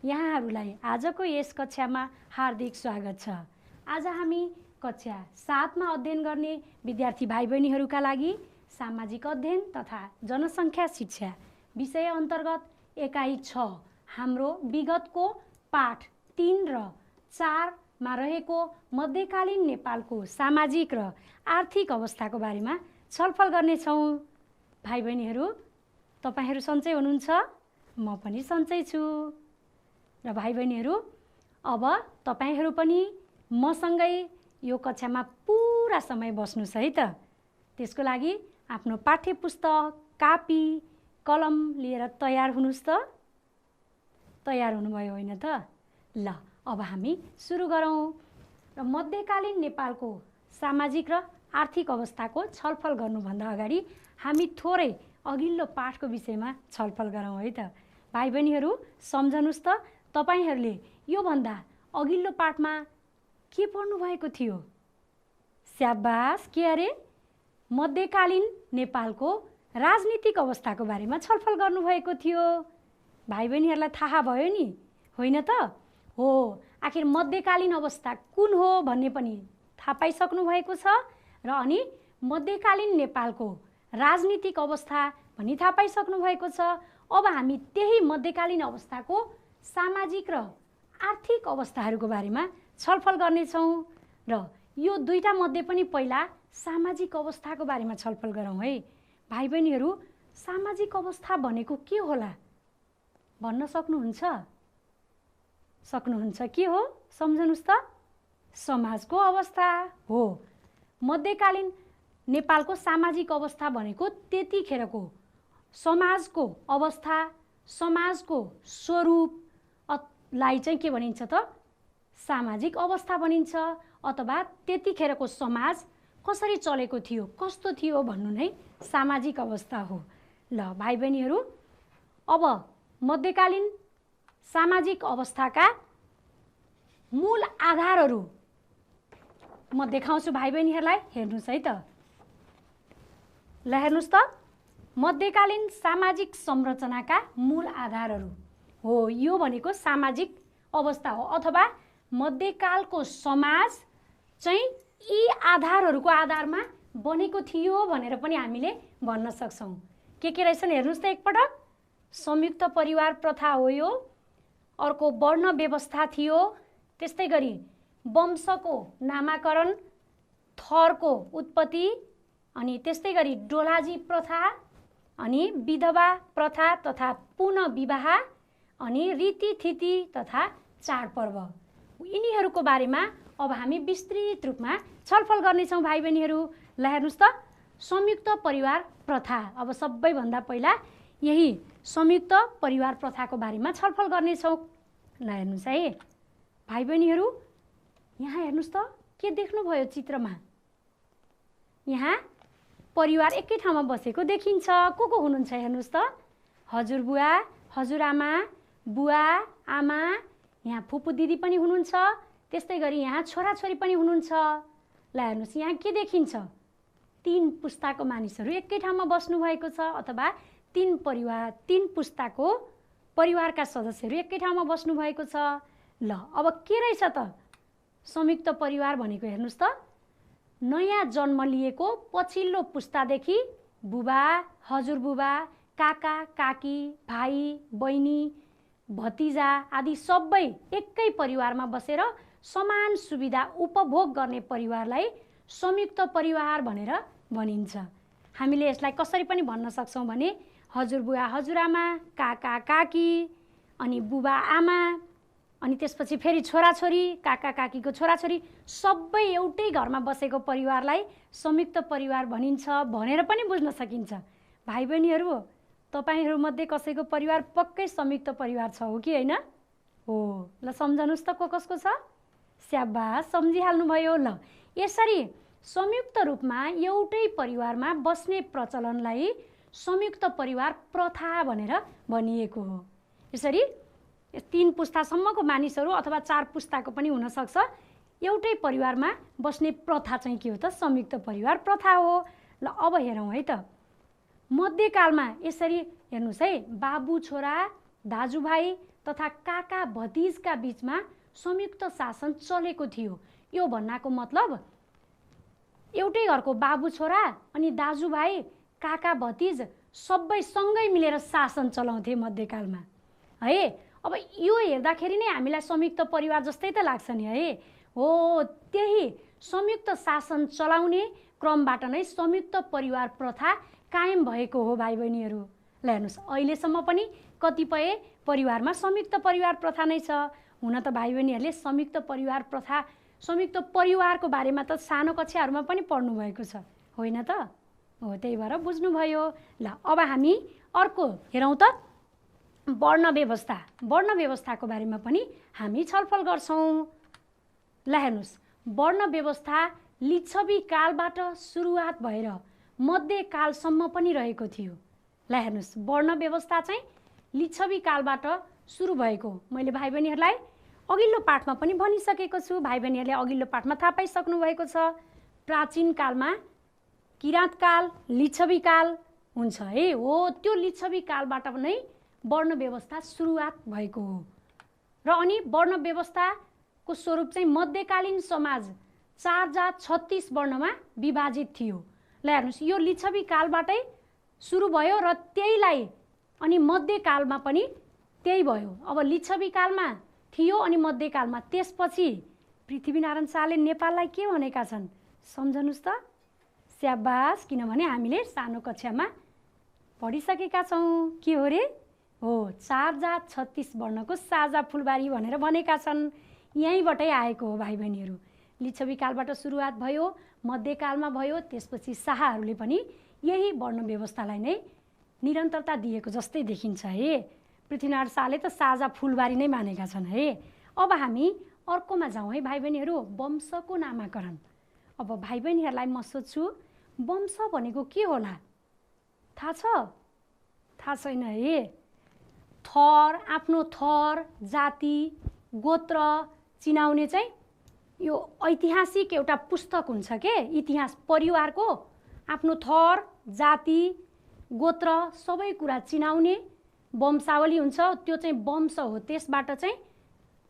यहाँहरूलाई आजको यस कक्षामा हार्दिक स्वागत छ। आज हामी कक्षा 7 मा अध्ययन गर्ने विद्यार्थी भाइ बहिनीहरूका लागि सामाजिक अध्ययन तथा जनसङ्ख्या शिक्षा विषय अन्तर्गत एकाइ 6 हाम्रो विगतको पाठ 3 र 4 मा रहेको मध्यकालीन नेपालको सामाजिक र आर्थिक अवस्थाको बारेमा छलफल गर्नेछौँ। भाइ बहिनीहरू, तपाईहरू सन्चै हुनुहुन्छ? म पनि सन्चै छु। र भाइ बहिनीहरू, अब तपाईहरू पनि मसँगै यो कक्षामा पुरा समय बस्नुस् है त। त्यसको लागि आफ्नो पाठ्य पुस्तक, कापी, कलम लिएर तयार हुनुस् त। तयार हुनुभयो होइन त? ल, अब हामी सुरु गरौँ र मध्यकालीन नेपालको सामाजिक र आर्थिक अवस्थाको छलफल गर्नुभन्दा अगाडि हामी थोरै अघिल्लो पाठको विषयमा छलफल गरौँ है त। भाइ बहिनीहरू, सम्झनुस् त, तपाईहरूले योभन्दा अघिल्लो पाठमा के पढ्नु भएको थियो? स्याबास! के अरे? मध्यकालीन नेपालको राजनीतिक अवस्थाको बारेमा छलफल गर्नुभएको थियो। भाइ बहिनीहरूलाई थाहा भयो नि, होइन त? हो, आखिर मध्यकालीन अवस्था कुन हो भन्ने पनि थाहा पाइसक्नु भएको छ र अनि मध्यकालीन नेपालको राजनीतिक अवस्था पनि थाहा पाइसक्नु भएको छ। अब हामी त्यही मध्यकालीन अवस्थाको सामाजिक र आर्थिक अवस्थाहरूको बारेमा छलफल गर्नेछौँ र यो दुईटा मध्ये पनि पहिला सामाजिक अवस्थाको बारेमा छलफल गरौँ है। भाइ बहिनीहरू, सामाजिक अवस्था भनेको के होला भन्न सक्नुहुन्छ? सक्नुहुन्छ? के हो सम्झनुस् त? समाजको अवस्था हो। मध्यकालीन नेपालको सामाजिक अवस्था भनेको त्यतिखेरको समाजको अवस्था, समाजको स्वरूप लाई चाहिँ के भनिन्छ त? सामाजिक अवस्था भनिन्छ। अथवा त्यतिखेरको समाज कसरी चलेको थियो, कस्तो थियो भन्नु नै सामाजिक अवस्था हो। ल भाइ बहिनीहरू, अब मध्यकालीन सामाजिक अवस्थाका मूल आधारहरू म देखाउँछु भाइ बहिनीहरूलाई। हेर्नुहोस् है त। ल हेर्नुहोस् त, मध्यकालीन सामाजिक संरचनाका मूल आधारहरू हो। यो भनेको सामाजिक अवस्था हो अथवा मध्यकालको समाज चाहिँ यी आधारहरूको आधारमा बनेको थियो भनेर पनि हामीले भन्न सक्छौँ। के रहेछन् हेर्नुहोस् त एकपटक। संयुक्त परिवार प्रथा हो यो। अर्को वर्ण व्यवस्था थियो। त्यस्तै गरी वंशको नामाकरण, थरको उत्पत्ति, अनि त्यस्तै गरी डोलाजी प्रथा, अनि विधवा प्रथा तथा पुनः विवाह, अनि रीतिथिति तथा चाडपर्व, यिनीहरूको बारेमा अब हामी विस्तृत रूपमा छलफल गर्नेछौँ भाइ बहिनीहरू। ल हेर्नुहोस् त, संयुक्त परिवार प्रथा। अब सबैभन्दा पहिला यही संयुक्त परिवार प्रथाको बारेमा छलफल गर्नेछौँ। ल हेर्नुहोस् है भाइ बहिनीहरू, यहाँ हेर्नुहोस् त, के देख्नुभयो चित्रमा? यहाँ परिवार एकै ठाउँमा बसेको देखिन्छ। को हुनुहुन्छ हेर्नुहोस् त? हजुरबुवा, हजुरआमा, बुवा, आमा, यहाँ फुपू दिदी पनि हुनुहुन्छ। त्यस्तै गरी यहाँ छोराछोरी पनि हुनुहुन्छ। ल हेर्नुहोस्, यहाँ के देखिन्छ? 3 पुस्ताको मानिसहरू एकै ठाउँमा बस्नुभएको छ अथवा 3 परिवार, 3 पुस्ताको परिवारका सदस्यहरू एकै ठाउँमा बस्नुभएको छ। ल अब के रहेछ त संयुक्त परिवार भनेको? हेर्नुहोस् त, नयाँ जन्म लिएको पछिल्लो पुस्तादेखि बुबा, हजुरबुबा, काका, काकी, भाइ, बहिनी, भतिजा आदि सबै एकै परिवारमा बसेर समान सुविधा उपभोग गर्ने परिवारलाई संयुक्त परिवार भनेर भनिन्छ। हामीले यसलाई कसरी पनि भन्न सक्छौँ भने हजुरबुवा, हजुरआमा, काका, काकी, अनि बुबा, आमा, अनि त्यसपछि फेरि छोराछोरी, काका, काकीको छोराछोरी सबै एउटै घरमा बसेको परिवारलाई संयुक्त परिवार भनिन्छ भनेर पनि बुझ्न सकिन्छ। भाइ बहिनीहरू, तपाईहरूमध्ये कसैको परिवार पक्कै संयुक्त परिवार छ हो कि होइन? हो। ल सम्झनुस् त को कसको छ? स्याबास, सम्झिहाल्नुभयो। ल यसरी संयुक्त रूपमा एउटै परिवारमा बस्ने प्रचलनलाई संयुक्त परिवार प्रथा भनेर भनिएको हो। यसरी 3 पुस्तासम्मको मानिसहरू अथवा 4 पुस्ताको पनि हुनसक्छ एउटै परिवारमा बस्ने प्रथा चाहिँ के हो त? संयुक्त परिवार प्रथा हो। ल अब हेरौँ है त। मध्यकालमा यसरी हेर्नुहोस् है, बाबु छोरा, दाजुभाइ तथा काका भतिजका बीचमा संयुक्त शासन चलेको थियो। यो भन्नाको मतलब एउटै घरको बाबु छोरा अनि दाजुभाइ काका भतिज सबै सँगै मिलेर शासन चलाउँथे मध्यकालमा है। अब यो हेर्दाखेरि नै हामीलाई संयुक्त परिवार जस्तै त लाग्छ नि है। हो, त्यही संयुक्त शासन चलाउने क्रमबाट नै संयुक्त परिवार प्रथा कायम भएको हो भाइ बहिनीहरू। ल हेर्नुहोस्, अहिलेसम्म पनि कतिपय परिवारमा संयुक्त परिवार प्रथा नै छ। हुन त भाइ बहिनीहरूले संयुक्त परिवार प्रथा, संयुक्त परिवारको बारेमा त सानो कक्षाहरूमा पनि पढ्नु भएको छ होइन त? हो, त्यही भएर बुझ्नुभयो। ल अब हामी अर्को हेरौँ त, वर्ण व्यवस्था। वर्ण व्यवस्थाको बारेमा पनि हामी छलफल गर्छौँ। ल हेर्नुहोस्, वर्ण व्यवस्था लिच्छवी कालबाट सुरुवात भएर मध्यकालसम्म पनि रहेको थियो। ल हेर्नुहोस्, वर्ण व्यवस्था चाहिँ लिच्छवी कालबाट सुरु भएको मैले भाइ बहिनीहरूलाई अघिल्लो पाठमा पनि भनिसकेको छु। भाइ बहिनीहरूले अघिल्लो पाठमा थाहा पाइसक्नु भएको छ। प्राचीन कालमा किराँतकाल, लिच्छवी काल हुन्छ है। हो, त्यो लिच्छवी कालबाट नै वर्ण व्यवस्था सुरुवात भएको हो। र अनि वर्ण व्यवस्थाको स्वरूप चाहिँ मध्यकालीन समाज 4 जात 36 वर्णमा विभाजित थियो। ल हेर्नुहोस्, यो लिच्छवी कालबाटै सुरु भयो र त्यहीलाई अनि मध्यकालमा पनि त्यही भयो। अब लिच्छवी कालमा थियो अनि मध्यकालमा, त्यसपछि पृथ्वीनारायण शाहले नेपाललाई के भनेका छन् सम्झनुस् त? स्याबास, किनभने हामीले सानो कक्षामा पढिसकेका छौँ। के हो रे? हो, 4 जात 36 वर्णको साझा फुलबारी भनेर भनेका छन्। यहीँबाटै आएको हो भाइ बहिनीहरू। लिच्छवी कालबाट सुरुवात भयो, मध्यकालमा भयो, त्यसपछि शाहहरूले पनि यही वर्ण व्यवस्थालाई नै निरन्तरता दिएको जस्तै देखिन्छ है। पृथ्वीनारायण शाहले त साझा फुलबारी नै मानेका छन् है। अब हामी अर्कोमा जाउँ है भाइ बहिनीहरू, वंशको नामाकरण। अब भाइ बहिनीहरूलाई म सोध्छु, वंश भनेको के होला? थाहा छ? थाहा छैन है। थर, आफ्नो थर, जाति, गोत्र चिनाउने चाहिँ यो ऐतिहासिक एउटा पुस्तक हुन्छ के, इतिहास परिवारको आफ्नो थर, जाति, गोत्र सबै कुरा चिनाउने वंशावली हुन्छ। त्यो चाहिँ वंश हो। त्यसबाट चाहिँ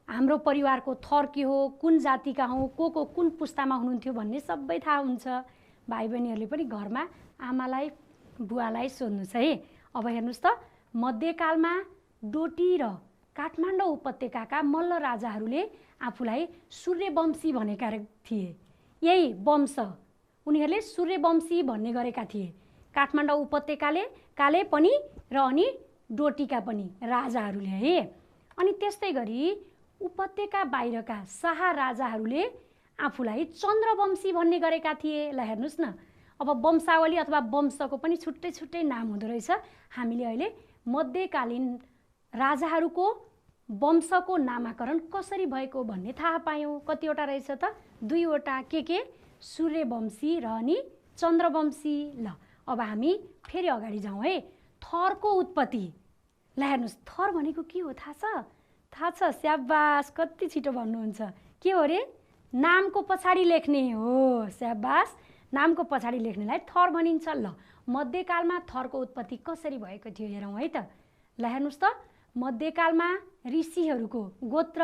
हाम्रो परिवारको थर के हो, कुन जातिका हौँ, को कुन पुस्तामा हुनुहुन्थ्यो भन्ने सबै थाहा हुन्छ। भाइ बहिनीहरूले पनि घरमा आमालाई बुवालाई सोध्नुहोस् है। अब हेर्नुहोस् त, मध्यकालमा डोटी र काठमाडौँ उपत्यकाका मल्ल राजाहरूले आफूलाई सूर्यवंशी भनेका थिए। यही वंश उनीहरूले सूर्यवंशी भन्ने गरेका थिए। काठमाडौँ उपत्यकाले पनि र अनि डोटीका पनि राजाहरूले है। अनि त्यस्तै गरी उपत्यका बाहिरका शाह राजाहरूले आफूलाई चन्द्रवंशी भन्ने गरेका थिए। ल हेर्नुहोस् न, अब वंशावली अथवा वंशको पनि छुट्टै छुट्टै नाम हुँदो रहेछ। हामीले अहिले मध्यकालीन राजाहरूको वंशको नामाकरण कसरी भएको भन्ने थाहा पायौँ। कतिवटा रहेछ त? 2 वटा। के? सूर्यवंशी र अनि चन्द्रवंशी। ल अब हामी फेरि अगाडि जाउँ है। थरको उत्पत्ति। ल हेर्नुहोस्, थर भनेको के हो थाहा छ? थाहा छ? स्याबास, कति छिटो भन्नुहुन्छ। के हो रे? नामको पछाडि लेख्ने हो। स्याबास, नामको पछाडि लेख्नेलाई थर भनिन्छ। ल मध्यकालमा थरको उत्पत्ति कसरी भएको थियो हेरौँ है त। ल हेर्नुहोस् त, मध्यकालमा ऋषिहरूको गोत्र,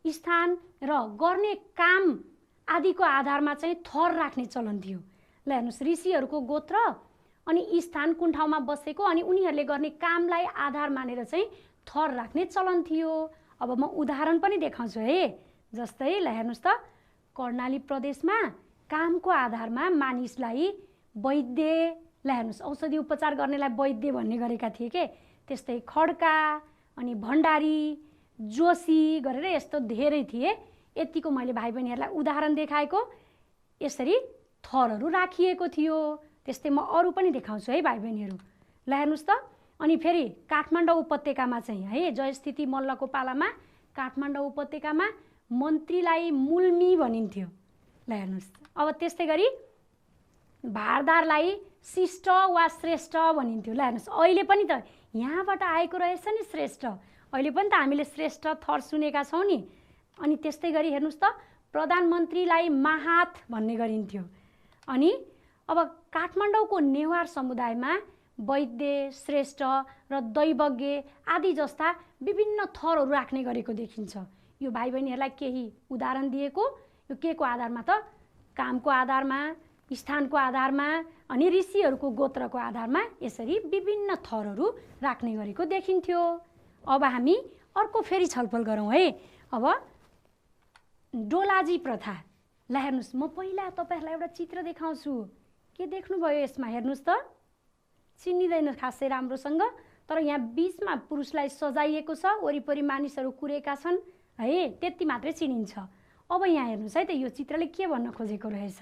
स्थान र गर्ने काम आदिको आधारमा चाहिँ थर राख्ने चलन थियो। ल हेर्नुहोस्, ऋषिहरूको गोत्र अनि स्थान कुन ठाउँमा बसेको अनि उनीहरूले गर्ने कामलाई आधार मानेर चाहिँ थर राख्ने चलन थियो। अब म उदाहरण पनि देखाउँछु है। जस्तै ल हेर्नुहोस् त, कर्णाली प्रदेशमा कामको आधारमा मानिसलाई वैद्य, ल हेर्नुहोस् औषधि उपचार गर्नेलाई वैद्य भन्ने गरेका थिए के। त्यस्तै खड्का अनि भण्डारी, जोशी गरेर यस्तो धेरै थिए। यतिको मैले भाइ बहिनीहरूलाई उदाहरण देखाएको। यसरी थरहरू राखिएको थियो। त्यस्तै म अरू पनि देखाउँछु है भाइ बहिनीहरू। ल हेर्नुहोस् त, अनि फेरि काठमाडौँ उपत्यकामा चाहिँ है, जयस्थिति मल्लको पालामा काठमाडौँ उपत्यकामा मन्त्रीलाई मुल्मी भनिन्थ्यो। ल हेर्नुहोस्, अब त्यस्तै गरी भारदारलाई शिष्ट वा श्रेष्ठ भनिन्थ्यो। ल हेर्नुहोस्, अहिले पनि त यहाँबाट आएको रहेछ नि श्रेष्ठ। अहिले पनि त हामीले श्रेष्ठ थर सुनेका छौँ नि। अनि त्यस्तै गरी हेर्नुहोस् त, प्रधानमन्त्रीलाई माहात भन्ने गरिन्थ्यो। अनि अब काठमाडौँको नेवार समुदायमा वैद्य, श्रेष्ठ र दैवज्ञ आदि जस्ता विभिन्न थरहरू राख्ने गरेको देखिन्छ। यो भाइ बहिनीहरूलाई केही उदाहरण दिएको, यो के को आधारमा त कामको आधारमा, स्थानको आधारमा अनि ऋषिहरूको गोत्रको आधारमा यसरी विभिन्न थरहरू राख्ने गरेको देखिन्थ्यो। अब हामी अर्को फेरि छलफल गरौँ है। अब डोलाजी प्रथा, ल हेर्नुहोस्, म पहिला तपाईँहरूलाई एउटा चित्र देखाउँछु। के देख्नुभयो यसमा? हेर्नुहोस् त, चिनिँदैन खासै राम्रोसँग, तर यहाँ बिचमा पुरुषलाई सजाइएको छ, वरिपरि मानिसहरू कुरेका छन् है, त्यति मात्रै चिनिन्छ। अब यहाँ हेर्नुहोस् है त, यो चित्रले के भन्न खोजेको रहेछ?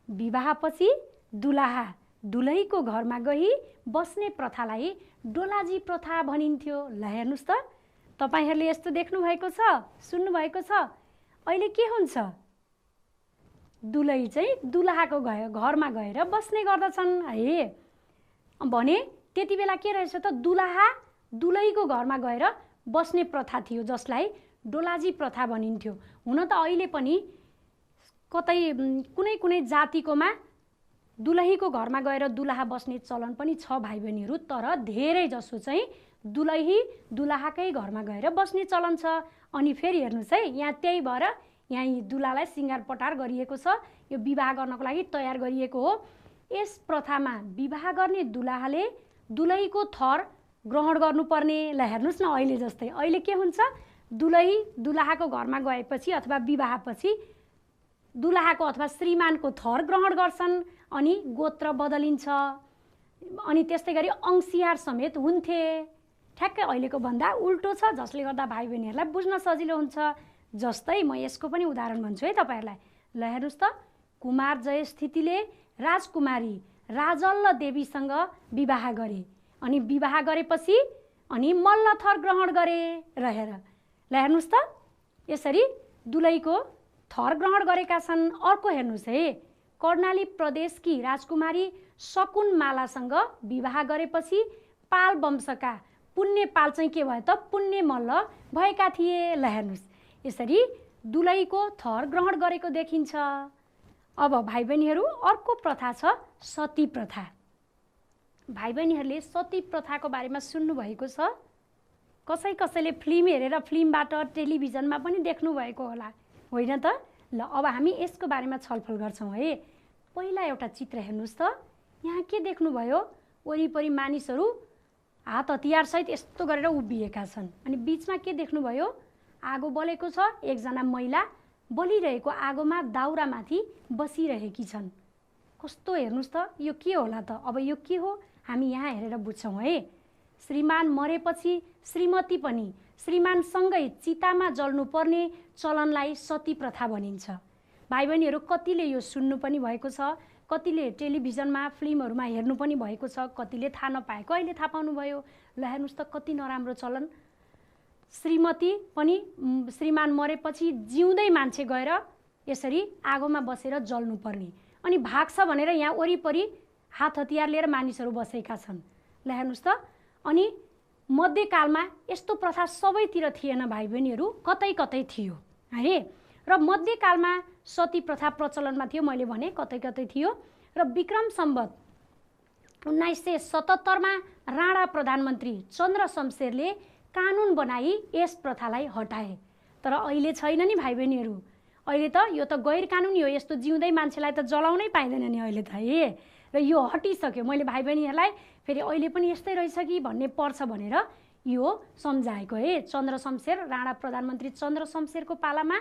विवाहपछि दुलाहा दुलहीको घरमा गई बस्ने प्रथालाई डोलाजी प्रथा भनिन्थ्यो। ल हेर्नुहोस् त, तपाईँहरूले यस्तो देख्नुभएको छ, सुन्नुभएको छ। अहिले के हुन्छ? दुलही चाहिँ दुलाहाको घरमा गएर बस्ने गर्दछन् है। भने त्यति बेला के रहेछ त? दुलाहा दुलहीको घरमा गएर बस्ने प्रथा थियो, जसलाई डोलाजी प्रथा भनिन्थ्यो। हुन त अहिले पनि कतै कुनै कुनै जातिकोमा दुलहीको घरमा गएर दुलाहा बस्ने चलन पनि छ भाइ बहिनीहरू, तर धेरै जसो चाहिँ दुलही दुलाहाकै घरमा गएर बस्ने चलन छ। अनि फेरि हेर्नुहोस् है, यहाँ त्यही भएर यहाँ दुलालाई सिँगार पटार गरिएको छ, यो विवाह गर्नको लागि तयार गरिएको हो। यस प्रथामा विवाह गर्ने दुलाहाले दुलहीको थर ग्रहण गर्नुपर्ने। ल हेर्नुहोस् न, अहिले जस्तै अहिले के हुन्छ? दुलही दुलाहाको घरमा गएपछि अथवा विवाहपछि दुलाहाको अथवा श्रीमानको थर ग्रहण गर्छन् अनि गोत्र बदलिन्छ। अनि त्यस्तै गरी अंशियार समेत हुन्थे। ठ्याक्कै अहिलेको भन्दा उल्टो छ, जसले गर्दा भाइ बहिनीहरूलाई बुझ्न सजिलो हुन्छ। जस्तै म यसको पनि उदाहरण भन्छु है तपाईँहरूलाई। ल हेर्नुहोस् त, कुमार जयस्थितिले राजकुमारी राजल्ल देवीसँग विवाह गरे अनि विवाह गरेपछि अनि मल्लथर ग्रहण गरे रहेर। ल हेर्नुहोस् त, यसरी दुलहीको थर ग्रहण गरेका छन्। अर्को हेर्नुहोस् है, कर्णाली प्रदेशकी राजकुमारी शकुनमालासँग विवाह गरेपछि पाल वंशका पुण्य पाल चाहिँ के भयो त? पुण्य मल्ल भएका थिए। ल हेर्नुहोस्, यसरी दुलहीको थर ग्रहण गरेको देखिन्छ। अब भाइ बहिनीहरू अर्को प्रथा छ सती प्रथा। भाइ बहिनीहरूले सती प्रथाको बारेमा सुन्नुभएको छ? कसैले फिल्म हेरेर फिल्मबाट टेलिभिजनमा पनि देख्नुभएको होला, होइन त? ल अब हामी यसको बारेमा छलफल गर्छौँ है। पहिला एउटा चित्र हेर्नुहोस् त, यहाँ के देख्नुभयो? वरिपरि मानिसहरू हात हतियारसहित यस्तो गरेर उभिएका छन् अनि बिचमा के देख्नुभयो? आगो बलेको छ, एकजना महिला बलिरहेको आगोमा दाउरामाथि बसिरहेकी छन्। कस्तो हेर्नुहोस् त, यो के होला त? अब यो के हो हामी यहाँ हेरेर बुझ्छौँ है। श्रीमान मरेपछि श्रीमती पनि श्रीमानसँगै चितामा जल्नुपर्ने चलनलाई सती प्रथा भनिन्छ। भाइ बहिनीहरू कतिले यो सुन्नु पनि भएको छ, कतिले टेलिभिजनमा फिल्महरूमा हेर्नु पनि भएको छ, कतिले थाहा नपाएको अहिले थाहा पाउनुभयो। ल हेर्नुहोस् त, कति नराम्रो चलन। श्रीमती पनि श्रीमान मरेपछि जिउँदै मान्छे गएर यसरी आगोमा बसेर जल्नुपर्ने अनि भाग्छ भनेर यहाँ वरिपरि हात हतियार लिएर मानिसहरू बसेका छन्। ल हेर्नुहोस् त, अनि मध्यकालमा यस्तो प्रथा सबैतिर थिएन भाइ बहिनीहरू, कतै कतै थियो है। र मध्यकालमा सती प्रथा प्रचलनमा थियो, मैले भने कतै कतै थियो। र विक्रम सम्वत 1977मा राणा प्रधानमन्त्री चन्द्र शमशेरले कानुन बनाई यस प्रथालाई हटाए। तर अहिले छैन नि भाइ बहिनीहरू, अहिले त यो त गैर कानुनी हो, यस्तो जिउँदै मान्छेलाई त जलाउनै पाइँदैन नि अहिले त है। र यो हटिसक्यो। मैले भाइ बहिनीहरूलाई फेरि अहिले पनि यस्तै रहेछ कि भन्ने पर्छ भनेर यो सम्झाएको है। चन्द्र शमशेर, राणा प्रधानमन्त्री चन्द्र शमशेरको पालामा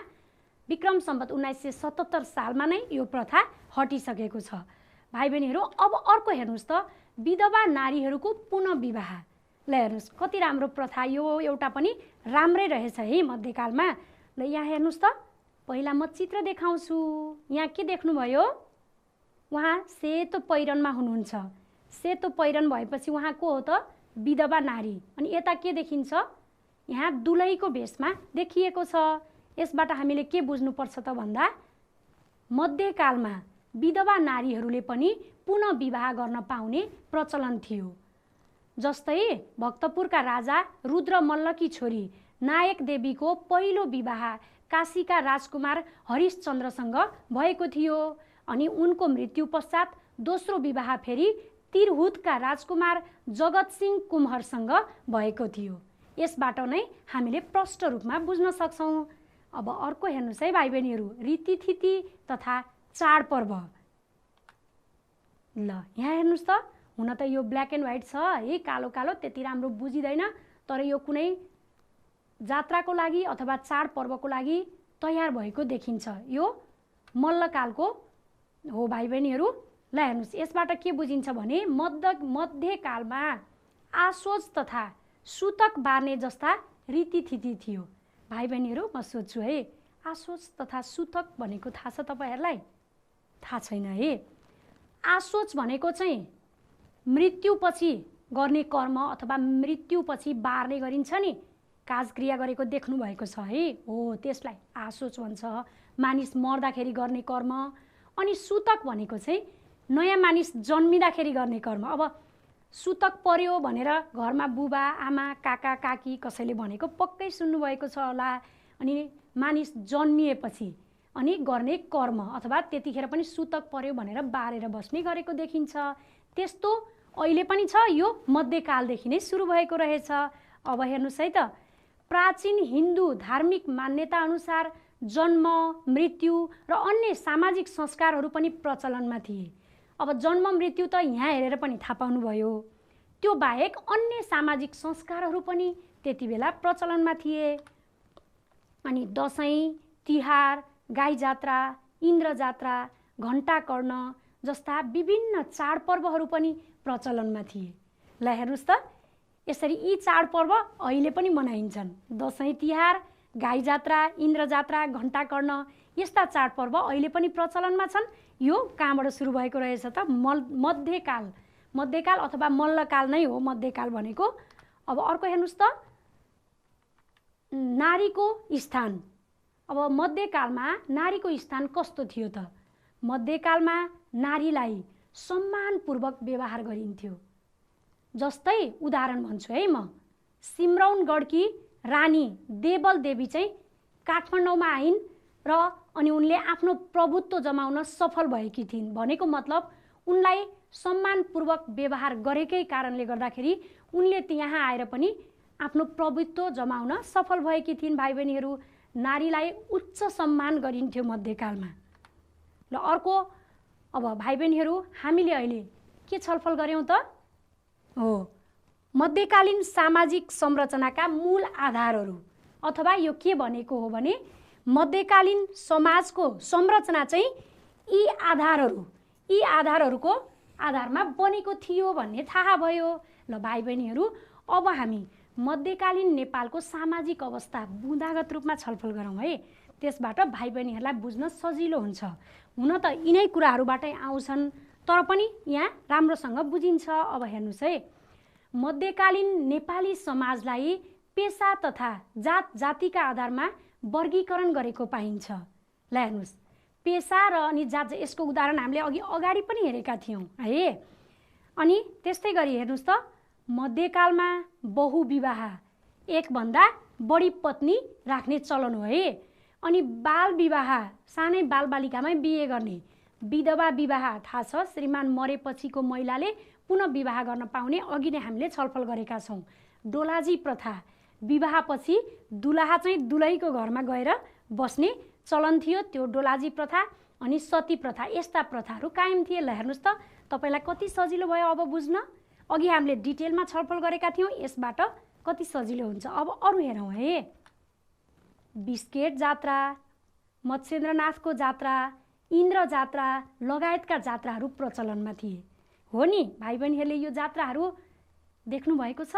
विक्रम सम्वत 1977 सालमा नै यो प्रथा हटिसकेको छ। भाइ बहिनीहरू अब अर्को हेर्नुहोस् त, विधवा नारीहरूको पुनः विवाह। ल हेर्नुहोस् कति राम्रो प्रथा, यो एउटा पनि राम्रै रहेछ है मध्यकालमा। ल यहाँ हेर्नुहोस् त, पहिला म चित्र देखाउँछु। यहाँ के देख्नुभयो? उहाँ सेतो पहिरनमा हुनुहुन्छ। सेतो पहिरन भएपछि उहाँ को हो त? विधवा नारी। अनि यता के देखिन्छ? यहाँ दुलहीको भेषमा देखिएको छ। यसबाट हामीले के बुझ्नुपर्छ त भन्दा मध्यकालमा विधवा नारीहरूले पनि पुनः विवाह गर्न पाउने प्रचलन थियो। जस्तै भक्तपुरका राजा रुद्रमल्लकी छोरी नायक देवीको पहिलो विवाह काशीका राजकुमार हरिश्चन्द्रसँग भएको थियो। अनि उनको मृत्यु पश्चात दोस्रो विवाह फेरि तिरहुतका राजकुमार जगतसिंह कुम्हरसँग भएको थियो। यसबाट नै हामीले प्रष्ट रूपमा बुझ्न सक्छौँ। अब अर्को हेर्नुहोस् है भाइ बहिनीहरू, रीतिथिति तथा चाडपर्व। ल यहाँ हेर्नुहोस् त, हुन त यो ब्ल्याक एन्ड व्हाइट छ है, कालो कालो, त्यति राम्रो बुझिँदैन, तर यो कुनै जात्राको लागि अथवा चाडपर्वको लागि तयार भएको देखिन्छ। यो मल्लकालको हो भाइ बहिनीहरू। ल हेर्नुहोस्, यसबाट के बुझिन्छ भने मध्यकालमा आशोज तथा सुतक बार्ने जस्ता रीतिथिति थियो। भाइ बहिनीहरू म सोध्छु है, आशोज तथा सुतक भनेको थाहा छ तपाईँहरूलाई? थाहा छैन है। आशोज भनेको चाहिँ मृत्युपछि गर्ने कर्म अथवा मृत्युपछि बार्ने गरिन्छ नि, काजक्रिया गरेको देख्नु भएको छ है, हो त्यसलाई आशोच भन्छ, मानिस मर्दाखेरि गर्ने कर्म। अनि सुतक भनेको चाहिँ नयाँ मानिस जन्मिँदाखेरि गर्ने कर्म। अब सुतक पर्यो भनेर घरमा बुबा आमा काका काकी कसैले भनेको पक्कै सुन्नुभएको छ होला। अनि मानिस जन्मिएपछि अनि गर्ने कर्म अथवा त्यतिखेर पनि सुतक पर्यो भनेर बारेर बस्ने गरेको देखिन्छ। त्यस्तो अहिले पनि छ, यो मध्यकालदेखि नै सुरु भएको रहेछ। अब हेर्नुहोस् है त, प्राचीन हिन्दू धार्मिक मान्यता अनुसार जन्म, मृत्यु र अन्य सामाजिक संस्कारहरू पनि प्रचलनमा थिए। अब जन्म मृत्यु त यहाँ हेरेर पनि थाहा पाउनुभयो। त्यो बाहेक अन्य सामाजिक संस्कारहरू पनि त्यति बेला प्रचलनमा थिए। अनि दसैँ, तिहार, गाई जात्रा, इन्द्र जात्रा, घण्टाकर्ण जस्ता विभिन्न चाडपर्वहरू पनि प्रचलनमा थिए। ल हेर्नुहोस् त, यसरी यी चाडपर्व अहिले पनि मनाइन्छन्। दसैँ तिहार, गाई जात्रा, इन्द्र जात्रा, घण्टाकर्ण यस्ता चाडपर्व अहिले पनि प्रचलनमा छन्। यो कहाँबाट सुरु भएको रहेछ त? मध्यकाल अथवा मल्लकाल नै हो मध्यकाल भनेको। अब अर्को हेर्नुहोस् त, नारीको स्थान। अब मध्यकालमा नारीको स्थान कस्तो थियो त? मध्यकालमा नारीलाई सम्मानपूर्वक व्यवहार गरिन्थ्यो। जस्तै उदाहरण भन्छु है म, सिम्रौनगढकी रानी देवल देवी चाहिँ काठमाडौँमा आइन् र अनि उनले आफ्नो प्रभुत्व जमाउन सफल भएकी थिइन्। भनेको मतलब उनलाई सम्मानपूर्वक व्यवहार गरेकै कारणले गर्दाखेरि उनले त्यहाँ आएर पनि आफ्नो प्रभुत्व जमाउन सफल भएकी थिइन्। भाइ बहिनीहरू, नारीलाई उच्च सम्मान गरिन्थ्यो मध्यकालमा। ल अर्को, अब भाइ बहिनीहरू हामीले अहिले के छलफल गऱ्यौँ त? हो, मध्यकालीन सामाजिक संरचनाका मूल आधारहरू, अथवा यो के भनेको हो भने मध्यकालीन समाजको संरचना चाहिँ यी आधारहरूको आधारमा बनेको थियो भन्ने थाहा भयो। ल भाइ बहिनीहरू, अब हामी मध्यकालीन नेपालको सामाजिक अवस्था बुँदागत रूपमा छलफल गरौँ है। त्यसबाट भाइ बहिनीहरूलाई बुझ्न सजिलो हुन्छ। हुन त यिनै कुराहरूबाटै आउँछन्, तर पनि यहाँ राम्रोसँग बुझिन्छ। अब हेर्नुहोस् है, मध्यकालीन नेपाली समाजलाई पेसा तथा जातिका आधारमा वर्गीकरण गरेको पाइन्छ। ल हेर्नुहोस्, पेसा र अनि जात, यसको उदाहरण हामीले अगाडि पनि हेरेका थियौँ है। अनि त्यस्तै गरी हेर्नुहोस् त, मध्यकालमा बहुविवाह, एकभन्दा बढी पत्नी राख्ने चलन हो है। अनि बाल विवाह, सानै बालबालिकामै बिहे गर्ने, विधवा विवाह थाहा छ, श्रीमान मरेपछिको महिलाले पुनः विवाह गर्न पाउने, अघि नै हामीले छलफल गरेका छौँ। डोलाजी प्रथा, विवाहपछि दुलहा चाहिँ दुलहीको घरमा गएर बस्ने चलन थियो, त्यो डोलाजी प्रथा। अनि सती प्रथा, यस्ता प्रथाहरू कायम थिए। ल हेर्नुहोस् त, तपाईँलाई कति सजिलो भयो अब बुझ्न। अघि हामीले डिटेलमा छलफल गरेका थियौँ, यसबाट कति सजिलो हुन्छ। अब अरू हेरौँ है, बिस्केट जात्रा, मत्स्येन्द्रनाथको जात्रा, इन्द्र जात्रा लगायतका जात्राहरू प्रचलनमा थिए। हो नि भाइ बहिनीहरूले यो जात्राहरू देख्नु भएको छ?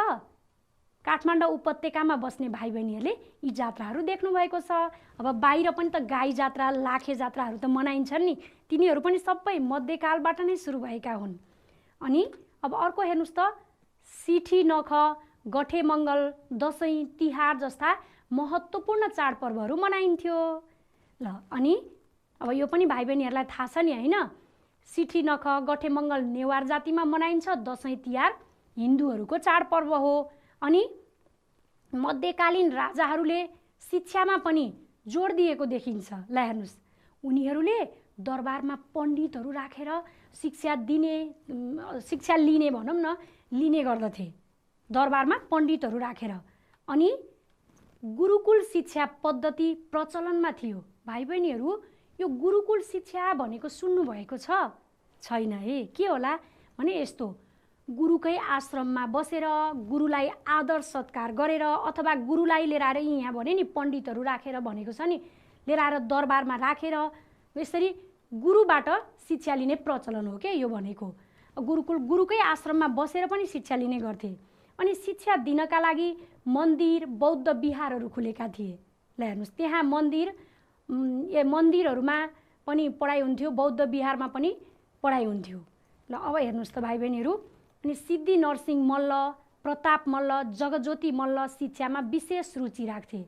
काठमाडौँ उपत्यकामा बस्ने भाइ बहिनीहरूले यी जात्राहरू देख्नु भएको छ। अब बाहिर पनि त गाई जात्रा, लाखे जात्राहरू त मनाइन्छन् नि, तिनीहरू पनि सबै मध्यकालबाट नै सुरु भएका हुन्। अनि अब अर्को हेर्नुहोस् त, सिठी नख, गठे मङ्गल, दसैँ तिहार जस्ता महत्त्वपूर्ण चाडपर्वहरू मनाइन्थ्यो। ल अनि अब यो पनि भाइ बहिनीहरूलाई थाहा छ नि होइन, सिठी नख, गठे मङ्गल नेवार जातिमा मनाइन्छ, दसैँ तिहार हिन्दूहरूको चाडपर्व हो। अनि मध्यकालीन राजाहरूले शिक्षामा पनि जोड दिएको देखिन्छ। ल हेर्नुहोस्, उनीहरूले दरबारमा पण्डितहरू राखेर शिक्षा लिने भनौँ न लिने गर्दथे दरबारमा पण्डितहरू राखेर। अनि गुरुकुल शिक्षा पद्धति प्रचलनमा थियो। भाइ बहिनीहरू, यो गुरुकुल शिक्षा भनेको सुन्नुभएको छैन है? के होला भने यस्तो, गुरुकै आश्रममा बसेर गुरुलाई आदर सत्कार गरेर अथवा गुरुलाई लिएर आएर यहाँ भने नि पण्डितहरू राखेर भनेको छ नि, लिएर आएर दरबारमा राखेर यसरी गुरुबाट शिक्षा लिने प्रचलन हो क्या यो भनेको। गुरुकै आश्रममा बसेर पनि शिक्षा लिने गर्थे। अनि शिक्षा दिनका लागि मन्दिर बौद्ध विहारहरू खुलेका थिए। ल हेर्नुहोस्, त्यहाँ मन्दिरहरूमा पनि पढाइ हुन्थ्यो, बौद्ध विहारमा पनि पढाइ हुन्थ्यो। ल अब हेर्नुहोस् त भाइ बहिनीहरू, अनि सिद्धि नरसिंह मल्ल, प्रताप मल्ल, जगज्योति मल्ल शिक्षामा विशेष रुचि राख्थे।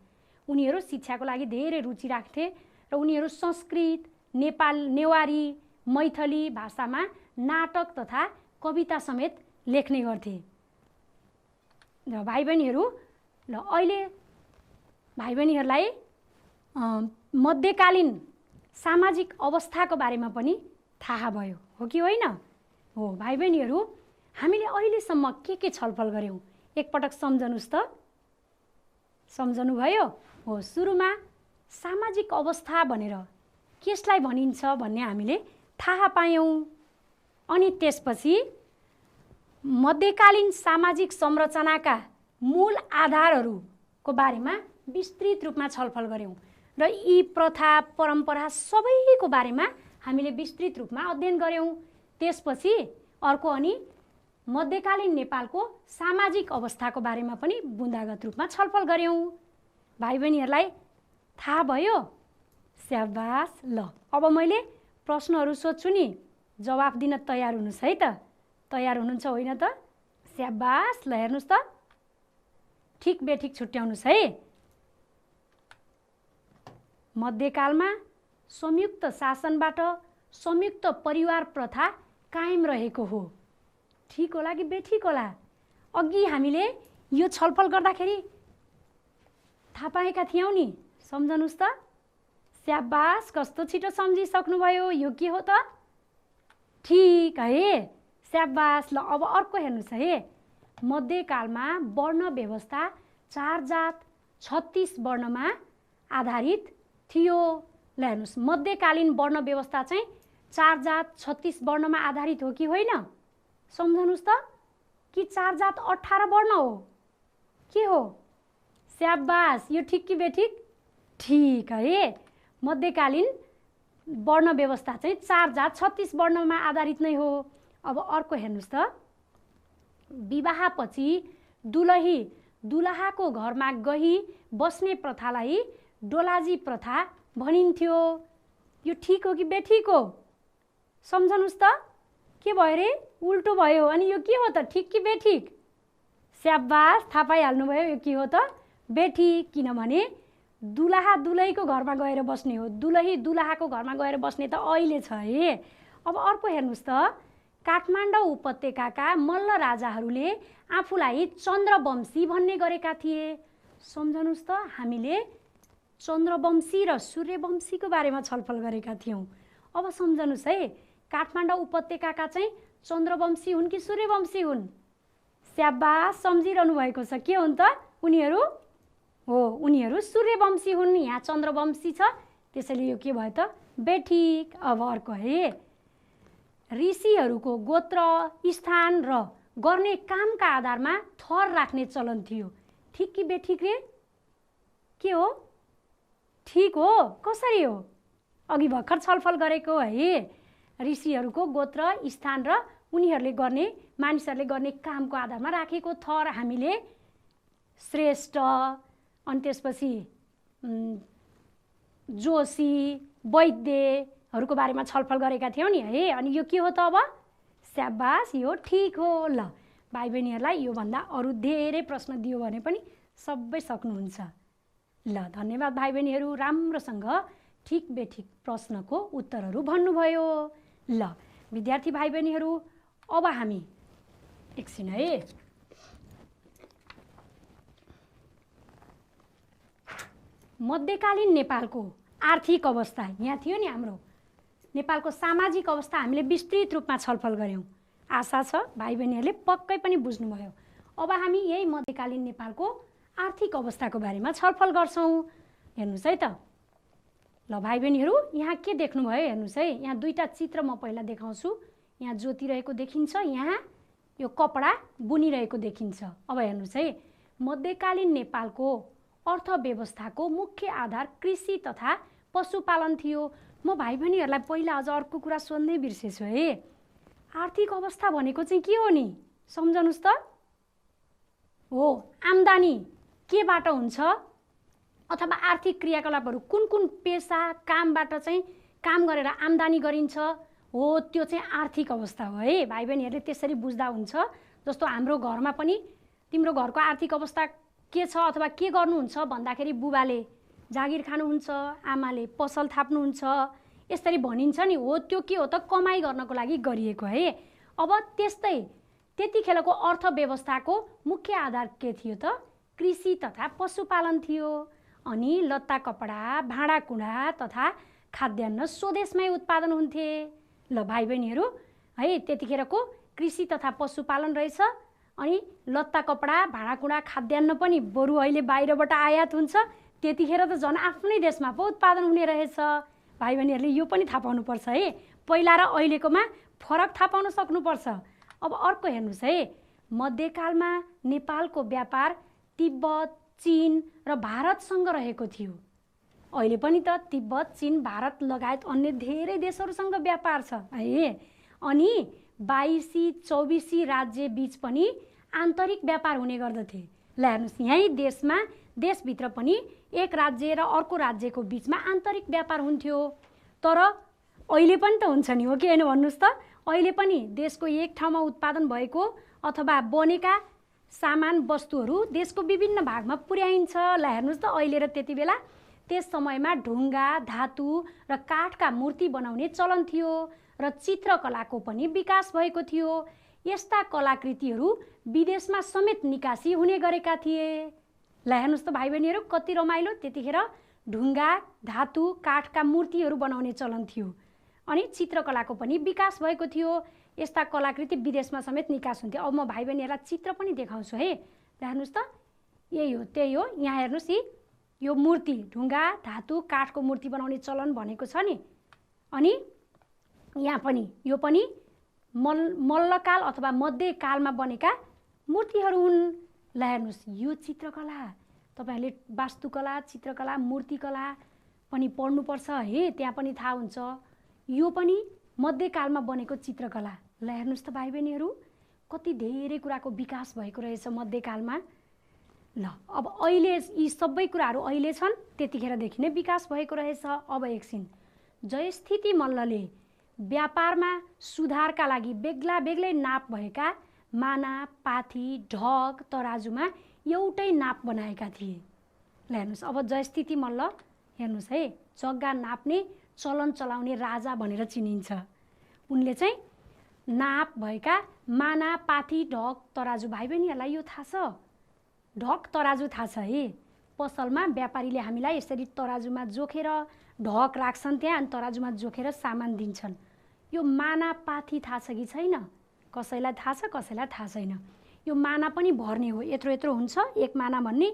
उनीहरू शिक्षाको लागि धेरै रुचि राख्थे र उनीहरू संस्कृत, नेवारी, मैथली भाषामा नाटक तथा कविता समेत लेख्ने गर्थे। र भाइ बहिनीहरू, ल अहिले भाइ बहिनीहरूलाई मध्यकालीन सामाजिक अवस्थाको बारेमा पनि थाहा भयो हो कि होइन? हो भाइ बहिनीहरू, हामीले अहिलेसम्म के छलफल गऱ्यौँ एकपटक सम्झनुस् त। सम्झनुभयो? हो, सुरुमा सामाजिक अवस्था भनेर कसलाई भनिन्छ भन्ने हामीले थाहा पायौँ। अनि त्यसपछि मध्यकालीन सामाजिक संरचनाका मूल आधारहरूको बारेमा विस्तृत रूपमा छलफल गऱ्यौँ र यी प्रथा परम्परा सबैको बारेमा हामीले विस्तृत रूपमा अध्ययन गऱ्यौँ। त्यसपछि अर्को अनि मध्यकालीन नेपालको सामाजिक अवस्थाको बारेमा पनि बुँदागत रूपमा छलफल गऱ्यौँ। भाइ बहिनीहरूलाई थाहा भयो? स्याबास। ल अब मैले प्रश्नहरू सोध्छु नि, जवाफ दिन तयार हुनुहोस् है त। तयार हुनुहुन्छ होइन त? स्याबास। ल हेर्नुहोस् त, ठिक बेठिक छुट्याउनुहोस् है। मध्यकालमा संयुक्त शासनबाट संयुक्त परिवार प्रथा कायम रहेको हो। ठिक होला कि बेठिक होला? अघि हामीले यो छलफल गर्दाखेरि थाहा पाएका थियौँ नि, सम्झनुस् त। स्याबास, कस्तो छिटो सम्झिसक्नुभयो। यो के हो त? ठिक है, स्याबास। ल अब अर्को हेर्नुहोस् है। मध्यकालमा वर्ण व्यवस्था 4 जात 36 वर्णमा आधारित थियो। ल हेर्नुहोस्, मध्यकालीन वर्ण व्यवस्था चाहिँ 4 जात 36 वर्णमा आधारित हो कि होइन? सम्झनुस् त। कि 4 जात 18 वर्ण हो? के हो? स्याबास, यो ठिक कि बेठिक? ठिक है, मध्यकालीन वर्ण व्यवस्था चाहिँ 4 जात 36 वर्णमा आधारित नै हो। अब अर्को हेर्नुहोस् त। विवाहपछि दुलहाको घरमा गई बस्ने प्रथालाई डोलाजी प्रथा भनिन्थ्यो। यो ठिक हो कि बेठिक हो? सम्झनुस् त। के भयो रे? उल्टो भयो। अनि यो के हो त? ठिक कि बेठिक? स्याबास, थाहा पाइहाल्नुभयो यो के हो त? बेठिक। किनभने दुलहा दुलहीको घरमा गएर बस्ने हो, दुलही दुलहाको घरमा गएर बस्ने त अहिले छ है। अब अर्को हेर्नुहोस् त। काठमाडौँ उपत्यकाका मल्ल राजाहरूले आफूलाई चन्द्रवंशी भन्ने गरेका थिए। सम्झनुस् त, हामीले चन्द्रवंशी र सूर्यवंशीको बारेमा छलफल गरेका थियौँ। अब सम्झनुस् है, काठमाडौँ उपत्यकाका चाहिँ चन्द्रवंशी हुन् कि सूर्यवंशी हुन्? स्याबास, सम्झिरहनु भएको छ। के हुन् त उनीहरू? हो, उनीहरू सूर्यवंशी हुन्। यहाँ चन्द्रवंशी छ, त्यसैले यो के भयो त? बेठिक। अब अर्को है। ऋषिहरूको गोत्र, स्थान र गर्ने कामका आधारमा थर राख्ने चलन थियो। ठिक कि बेठिक रे? के हो? ठिक हो। कसरी हो? अघि भर्खर छलफल गरेको है। ऋषिहरूको गोत्र, स्थान र मानिसहरूले गर्ने कामको आधारमा राखेको थर हामीले श्रेष्ठ, अनि त्यसपछि जोशी, वैद्यहरूको बारेमा छलफल गरेका थियौँ नि है। अनि यो के हो त अब? स्याबास, यो ठिक हो। ल भाइ बहिनीहरूलाई योभन्दा अरू धेरै प्रश्न दियो भने पनि सबै सक्नुहुन्छ। ल धन्यवाद भाइ बहिनीहरू, राम्रोसँग ठिक बेठिक प्रश्नको उत्तरहरू भन्नुभयो। ल विद्यार्थी भाइ बहिनीहरू, अब हामी एकछिन है मध्यकालीन नेपालको आर्थिक अवस्था यहाँ थियो नि हाम्रो नेपालको सामाजिक अवस्था हामीले विस्तृत रूपमा छलफल गऱ्यौँ। आशा छ भाइ बहिनीहरूले पक्कै पनि बुझ्नुभयो। अब हामी यही मध्यकालीन नेपालको आर्थिक अवस्थाको बारेमा छलफल गर्छौँ। हेर्नुहोस् है त। ल भाइ बहिनीहरू यहाँ के देख्नुभयो हेर्नुहोस् है। यहाँ दुईटा चित्र म पहिला देखाउँछु। यहाँ जोतिरहेको देखिन्छ, यहाँ यो कपडा बुनिरहेको देखिन्छ। अब हेर्नुहोस् है, मध्यकालीन नेपालको अर्थव्यवस्थाको मुख्य आधार कृषि तथा पशुपालन थियो। म भाइ बहिनीहरूलाई पहिला अझ अर्को कुरा सोध्नै बिर्सेछु है। आर्थिक अवस्था भनेको चाहिँ के हो नि? सम्झनुस् त। हो, आम्दानी केबाट हुन्छ अथवा आर्थिक क्रियाकलापहरू कुन कुन पेसा कामबाट चाहिँ काम गरेर आम्दानी गरिन्छ, हो त्यो चाहिँ आर्थिक अवस्था हो है। भाइ बहिनीहरूले त्यसरी बुझ्दा हुन्छ। जस्तो हाम्रो घरमा पनि तिम्रो घरको आर्थिक अवस्था के छ अथवा के गर्नुहुन्छ भन्दाखेरि बुबाले जागिर खानुहुन्छ, आमाले पसल थाप्नुहुन्छ, यसरी भनिन्छ नि। हो त्यो के हो त? कमाइ गर्नको लागि गरिएको है। अब त्यस्तै त्यतिखेरको अर्थव्यवस्थाको मुख्य आधार के थियो त? कृषि तथा पशुपालन थियो। अनि लत्ता कपडा भाँडाकुँडा तथा खाद्यान्न स्वदेशमै उत्पादन हुन्थे। ल भाइ बहिनीहरू है, त्यतिखेरको कृषि तथा पशुपालन रहेछ। अनि लत्ता कपडा भाँडाकुँडा खाद्यान्न पनि बरु अहिले बाहिरबाट आयात हुन्छ। त्यतिखेर त झन् आफ्नै देशमा पो उत्पादन हुने रहेछ। भाइ बहिनीहरूले यो पनि थाहा पाउनुपर्छ है। पहिला र अहिलेकोमा फरक थाहा पाउन सक्नुपर्छ। अब अर्को हेर्नुहोस् है, मध्यकालमा नेपालको व्यापार तिब्बत, चीन र भारतसँग रहेको थियो। अहिले पनि त तिब्बत, चीन, भारत लगायत अन्य धेरै देशहरूसँग व्यापार छ है। अनि 22-24 राज्य बीच पनि आन्तरिक व्यापार हुने गर्दथे। ल हेर्नुहोस्, यहीँ देशमा देशभित्र पनि एक राज्य र अर्को राज्यको बिचमा आन्तरिक व्यापार हुन्थ्यो। तर अहिले पनि त हुन्छ नि, हो कि होइन भन्नुहोस् त? अहिले पनि देशको एक ठाउँमा उत्पादन भएको अथवा बनेका सामान वस्तुहरू देशको विभिन्न भागमा पुर्याइन्छ। ल हेर्नुहोस् त, अहिले र त्यति बेला त्यस समयमा ढुङ्गा, धातु र काठका मूर्ति बनाउने चलन थियो र चित्रकलाको पनि विकास भएको थियो। यस्ता कलाकृतिहरू विदेशमा समेत निकासी हुने गरेका थिए। ल हेर्नुहोस् त भाइ बहिनीहरू, कति रमाइलो। त्यतिखेर ढुङ्गा, धातु, काठका मूर्तिहरू बनाउने चलन थियो अनि चित्रकलाको पनि विकास भएको थियो। यस्ता कलाकृति विदेशमा समेत निकास हुन्थ्यो। अब म भाइ बहिनीहरूलाई चित्र पनि देखाउँछु है। हेर्नुहोस् त, यही हो त्यही हो। यहाँ हेर्नुहोस्, यो मूर्ति ढुङ्गा, धातु, काठको मूर्ति बनाउने चलन भनेको छ नि। अनि यहाँ पनि यो पनि मल्लकाल अथवा मध्यकालमा बनेका मूर्तिहरू हुन्। ल हेर्नुहोस्, यो चित्रकला तपाईँहरूले वास्तुकला, चित्रकला, मूर्तिकला पनि पढ्नुपर्छ है। त्यहाँ पनि थाहा हुन्छ। यो पनि मध्यकालमा बनेको चित्रकला। ल हेर्नुहोस् त भाइ बहिनीहरू, कति धेरै कुराको विकास भएको रहेछ मध्यकालमा। ल अब अहिले यी सबै कुराहरू अहिले छन्, त्यतिखेरदेखि नै विकास भएको रहेछ। अब एकछिन, जयस्थिति मल्लले व्यापारमा सुधारका लागि बेग्ला बेग्लै नाप भएका माना, पाथी, ढक, तराजुमा एउटै नाप बनाएका थिए। ल हेर्नुहोस्, अब जयस्थिति मल्ल हेर्नुहोस् है, जग्गा नाप्ने चलन चलाउने राजा भनेर चिनिन्छ। उनले चाहिँ नाप भएका माना, पाथी, ढक, तराजु, भाइ बहिनीहरूलाई यो थाहा छ? ढक तराजु थाहा छ है। पसलमा व्यापारीले हामीलाई यसरी तराजुमा जोखेर ढक राख्छन् त्यहाँ, अनि तराजुमा जोखेर सामान दिन्छन्। यो माना, पाथी थाहा छ कि छैन? कसैलाई थाहा छ, कसैलाई थाहा छैन। यो माना पनि भर्ने हो, यत्रो यत्रो हुन्छ एक माना भन्ने,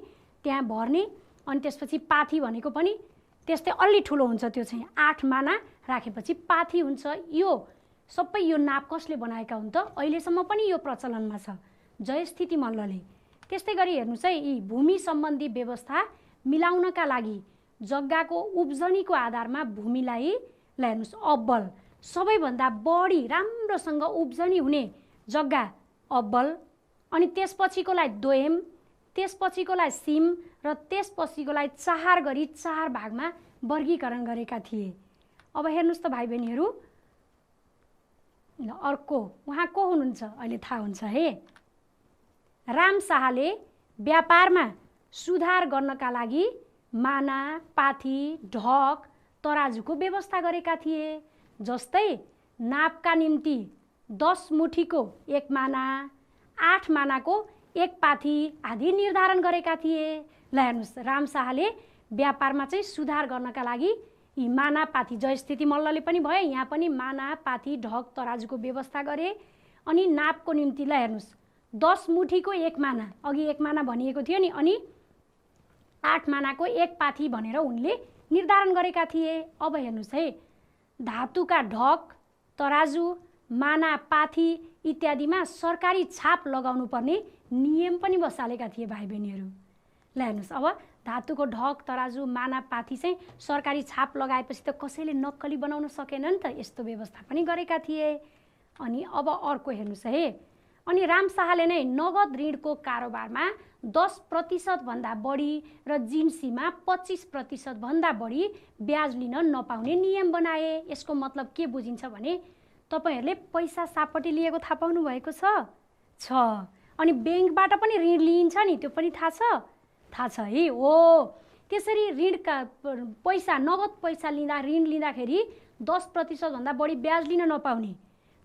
त्यहाँ भर्ने। अनि त्यसपछि पाथी भनेको पनि त्यस्तै अलि ठुलो हुन्छ, त्यो चाहिँ 8 माना राखेपछि पाथी हुन्छ। यो सबै यो नाप कसले बनाएका हुन् त? अहिलेसम्म पनि यो प्रचलनमा छ, जयस्थिति मल्लले। त्यस्तै गरी हेर्नुहोस् है, यी भूमि सम्बन्धी व्यवस्था मिलाउनका लागि जग्गाको उब्जनीको आधारमा भूमिलाई, ल हेर्नुहोस्, अब्बल सबैभन्दा बढी राम्रोसँग उब्जनी हुने जग्गा अब्बल, अनि त्यसपछिकोलाई दोयम, त्यसपछिकोलाई सिम र त्यसपछिकोलाई चार गरी 4 भागमा वर्गीकरण गरेका थिए। अब हेर्नुहोस् त भाइ बहिनीहरू, अर्को उहाँ को हुनुहुन्छ अहिले थाहा हुन्छ है। राम शाहले व्यापारमा सुधार गर्नका लागि माना, पाथी, ढक, तराजुको व्यवस्था गरेका थिए। जस्तै नापका निम्ति 10 मुठीको 1 माना, 8 मानाको 1 पाथी आदि निर्धारण गरेका थिए। ल हेर्नुहोस्, राम शाहले व्यापारमा चाहिँ सुधार गर्नका लागि यी माना पाथी जयस्थिति मल्लले पनि भयो, यहाँ पनि माना पाथी ढक तराजुको व्यवस्था गरे। अनि नापको निम्ति ल हेर्नुहोस् 10 मुठीको 1 माना, अघि 1 माना भनिएको थियो नि, अनि 8 मानाको 1 पाथी भनेर उनले निर्धारण गरेका थिए। अब हेर्नुहोस् है, धातुका ढक तराजु माना पाथी इत्यादिमा सरकारी छाप लगाउनु पर्ने नियम पनि बसालेका थिए भाइ बहिनीहरू। ल हेर्नुहोस्, अब धातुको ढक तराजु माना पाथी चाहिँ सरकारी छाप लगाएपछि त कसैले नक्कली बनाउन सकेन नि त, यस्तो व्यवस्था पनि गरेका थिए। अनि अब अर्को हेर्नुहोस् है, अनि राम शाहले नै नगद ऋणको कारोबारमा 10% भन्दा बढी र जिन्सीमा 25% भन्दा बढी ब्याज लिन नपाउने नियम बनाए। यसको मतलब के बुझिन्छ भने तपाईहरुले पैसा सापटी लिएको थाहा पाउनु भएको छ। अनि बैंकबाट पनि ऋण लिइन्छ नि, त्यो पनि थाहा छ है। हो, त्यसरी ऋणका पैसा नगद पैसा लिँदा ऋण लिँदाखेरि 10% भन्दा बढी ब्याज लिन नपाउने,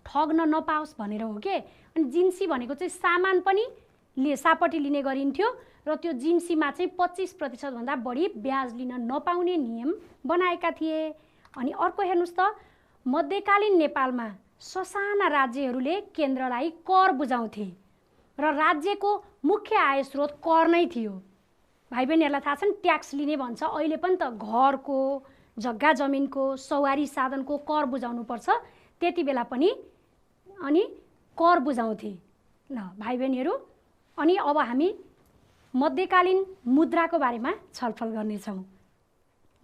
ठग्न नपाओस् भनेर हो के। अनि जिन्सी भनेको चाहिँ सामान पनि सापटी लिने गरिन्थ्यो र त्यो जिन्सीमा चाहिँ 25% भन्दा बढी ब्याज लिन नपाउने नियम बनाएका थिए। अनि अर्को हेर्नुस् त, मध्यकालीन नेपालमा ससाना राज्यहरूले केन्द्रलाई कर बुझाउँथे र राज्यको मुख्य आय स्रोत कर नै थियो। भाइ बहिनीहरूलाई थाहा छ नि, ट्याक्स लिने भन्छ। अहिले पनि त घरको, जग्गा जमिनको, सवारी साधनको कर बुझाउनु पर्छ, त्यति बेला पनि अनि कर बुझाउँथे। ल भाइ बहिनीहरू, अनि अब हामी मध्यकालीन मुद्राको बारेमा छलफल गर्नेछौँ।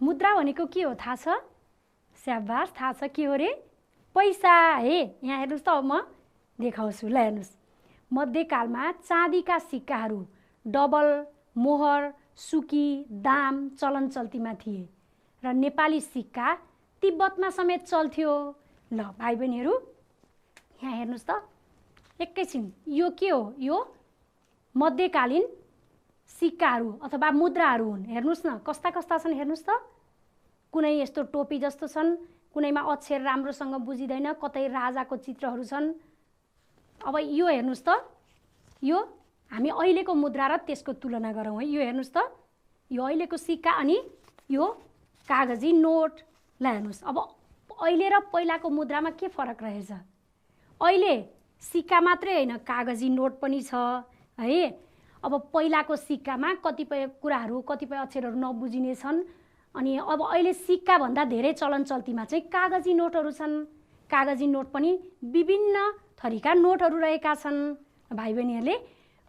मुद्रा भनेको के हो थाहा छ? स्याबास, थाहा छ, के हो रे? पैसा है। यहाँ हेर्नुहोस् त, अब म देखाउँछु। ल हेर्नुहोस्, मध्यकालमा चाँदीका सिक्काहरू डबल, मोहर, सुकी, दाम चलन चल्तीमा थिए र नेपाली सिक्का तिब्बतमा समेत चल्थ्यो। ल भाइ बहिनीहरू, यहाँ हेर्नुहोस् त एकैछिन, यो के हो? यो मध्यकालीन सिक्काहरू अथवा मुद्राहरू हुन्। हेर्नुहोस् न कस्ता कस्ता छन्, हेर्नुहोस् त। कुनै यस्तो टोपी जस्तो छन्, कुनैमा अक्षर राम्रोसँग बुझिँदैन, कतै राजाको चित्रहरू छन्। अब यो हेर्नुहोस् त, यो हामी अहिलेको मुद्रा र त्यसको तुलना गरौँ है। यो हेर्नुहोस् त, यो अहिलेको सिक्का अनि यो कागजी नोट। ल हेर्नुहोस्, अब अहिले र पहिलाको मुद्रामा के फरक रहेछ? अहिले सिक्का मात्रै होइन, कागजी नोट पनि छ है। अब पहिलाको सिक्कामा कतिपय कुराहरू, कतिपय अक्षरहरू नबुझिने छन्। अनि अब अहिले सिक्का भन्दा धेरै चलन चल्तीमा चाहिँ कागजी नोटहरू छन्। कागजी नोट पनि विभिन्न थरीका नोटहरू रहेका छन्। भाइ बहिनीहरूले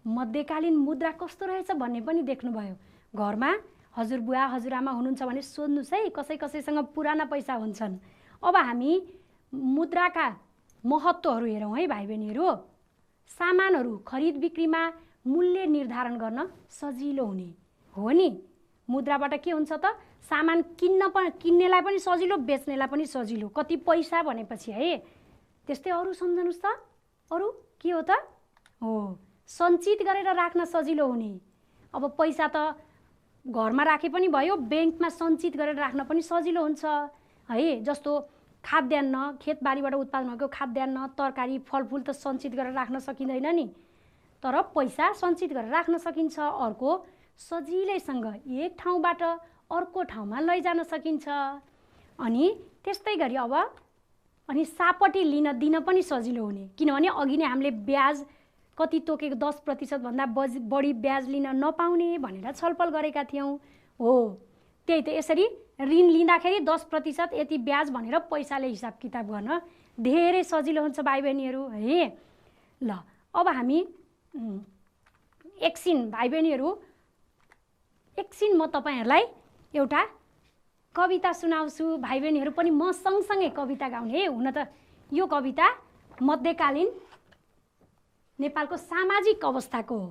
मध्यकालीन मुद्रा कस्तो रहेछ भन्ने पनि देख्नुभयो। घरमा हजुरबुवा हजुरआमा हुनुहुन्छ भने सोध्नुहोस् है, कसैसँग पुराना पैसा हुन्छन्। अब हामी मुद्राका महत्त्वहरू हेरौँ है भाइ बहिनीहरू। सामानहरू खरिद बिक्रीमा मूल्य निर्धारण गर्न सजिलो हुने हो नि। मुद्राबाट के हुन्छ त, सामान किन्नेलाई पनि सजिलो, बेच्नेलाई पनि सजिलो। कति पैसा भनेपछि है। त्यस्तै अरू सम्झनुस् त, अरू के हो त? हो, सञ्चित गरेर राख्न सजिलो हुने। अब पैसा त घरमा राखे पनि भयो, ब्याङ्कमा सञ्चित गरेर राख्न पनि सजिलो हुन्छ है। जस्तो खाद्यान्न, खेतबारीबाट उत्पादन भएको खाद्यान्न, तरकारी, फलफुल त सञ्चित गरेर राख्न सकिँदैन नि, तर पैसा सञ्चित गरेर राख्न सकिन्छ। अर्को, सजिलैसँग एक ठाउँबाट अर्को ठाउँमा लैजान सकिन्छ। अनि त्यस्तै गरी अब अनि सापटी लिन दिन पनि सजिलो हुने, किनभने अघि नै हामीले ब्याज कति तोकेको 10% भन्दा बढी ब्याज लिन नपाउने भनेर छलफल गरेका थियौँ। हो, त्यही त। यसरी ऋण लिँदाखेरि 10% यति ब्याज भनेर पैसाले हिसाब किताब गर्न धेरै सजिलो हुन्छ भाइ बहिनीहरू है। ल अब हामी एकछिन भाइ बहिनीहरू, एकछिन म तपाईहरुलाई एउटा कविता सुनाउँछु। भाइ बहिनीहरू पनि म सँगसँगै कविता गाउने। हुन त यो कविता मध्यकालीन नेपालको सामाजिक अवस्थाको हो।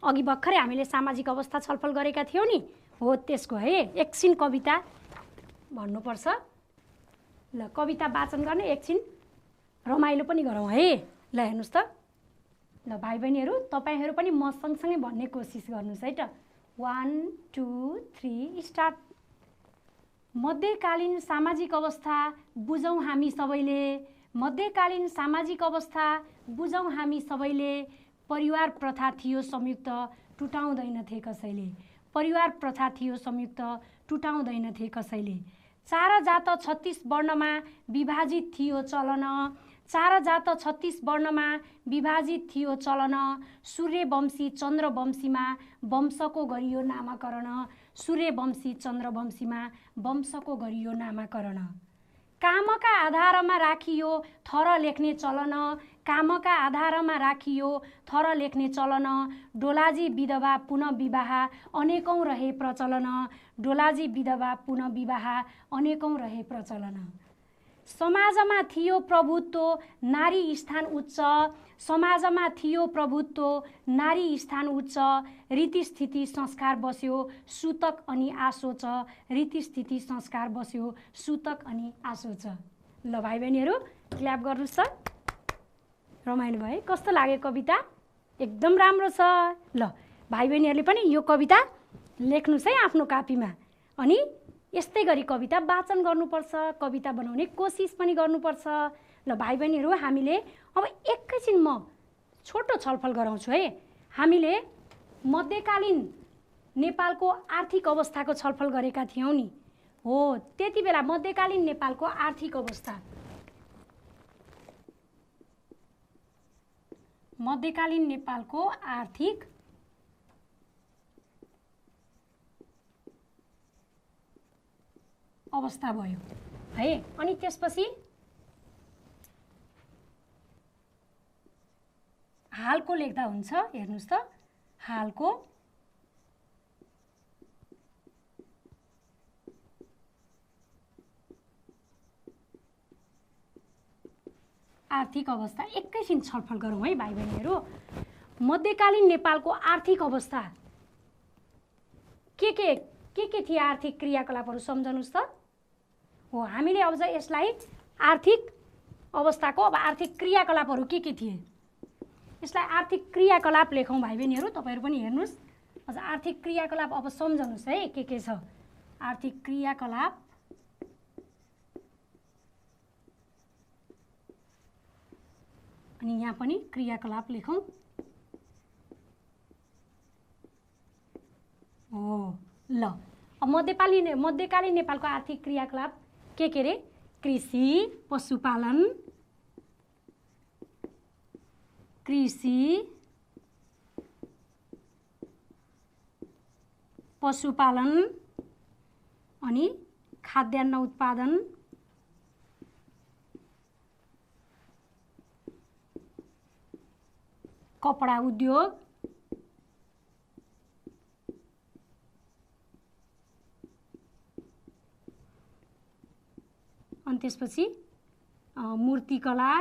अघि भर्खरै हामीले सामाजिक अवस्था छलफल गरेका थियौँ नि, हो त्यसको है। एकछिन कविता भन्नुपर्छ। ल कविता वाचन गर्ने, एकछिन रमाइलो पनि गरौँ है। ल हेर्नुहोस् त, ल भाइ बहिनीहरू तपाईहरु पनि म सँगसँगै भन्ने कोसिस गर्नुहोस् है त। 1 2 3 स्टार्ट। मध्यकालीन सामाजिक अवस्था बुझौँ हामी सबैले, मध्यकालीन सामाजिक अवस्था बुझौँ हामी सबैले। परिवार प्रथा थियो संयुक्त, टुटाउँदैनथे कसैले। परिवार प्रथा थियो संयुक्त, टुटाउँदैनथे कसैले। 4 जात 36 वर्णमा विभाजित थियो चलन। 4 जात 36 वर्णमा विभाजित थियो चलन। सूर्यवंशी चन्द्रवंशीमा वंशको गरियो नामाकरण। सूर्यवंशी चन्द्रवंशीमा वंशको गरियो नामाकरण। कामका आधारमा राखियो थर लेख्ने चलन। कामका आधारमा राखियो थर लेख्ने चलन। डोलाजी विधवा पुनः विवाह अनेकौं रहे प्रचलन। डोलाजी विधवा पुनः विवाह अनेकौं रहे प्रचलन। समाजमा थियो प्रभुत्व नारी स्थान उच्च। समाजमा थियो प्रभुत्व नारी स्थान उच्च। रीतिस्थिति संस्कार बस्यो सूतक अनि आशोच। रीतिस्थिति संस्कार बस्यो सूतक अनि आशोच। ल भाइ बहिनीहरू क्ल्याप गर्नुहोस् त। रमाइलो भयो। कस्तो लाग्यो कविता? एकदम राम्रो छ। ल भाइ बहिनीहरूले पनि यो कविता लेख्नुहोस् है आफ्नो कापीमा। अनि यस्तै गरी कविता वाचन गर्नुपर्छ, कविता बनाउने कोसिस पनि गर्नुपर्छ। ल भाइ बहिनीहरू हामीले अब एकैछिन म छोटो छलफल गराउँछु है। हामीले मध्यकालीन नेपालको आर्थिक अवस्थाको छलफल गरेका थियौँ नि। हो त्यति बेला मध्यकालीन नेपालको आर्थिक अवस्था, मध्यकालीन नेपालको आर्थिक अवस्था भयो है। अनि त्यसपछि हालको लेख्दा हुन्छ। हेर्नुस् त, हालको आर्थिक अवस्था एकैछिन छलफल गरौँ है भाइ बहिनीहरू। मध्यकालीन नेपालको आर्थिक अवस्था के थिए आर्थिक क्रियाकलापहरू सम्झनुस् त। हो हामीले अब चाहिँ यसलाई आर्थिक अवस्थाको अब आर्थिक क्रियाकलापहरू के थिए यसलाई आर्थिक क्रियाकलाप लेखौँ भाइ बहिनीहरू। तपाईहरु पनि हेर्नुस्। अझ आर्थिक क्रियाकलाप अब सम्झनुस् है के छ आर्थिक क्रियाकलाप। अनि यहाँ पनि क्रियाकलाप लेखौँ। हो ल अब मध्यकालीन नेपालको आर्थिक क्रियाकलाप के रे? कृषि, पशुपालन, अनि खाद्यान्न उत्पादन, कपडा उद्योग, अनि त्यसपछि मूर्तिकला,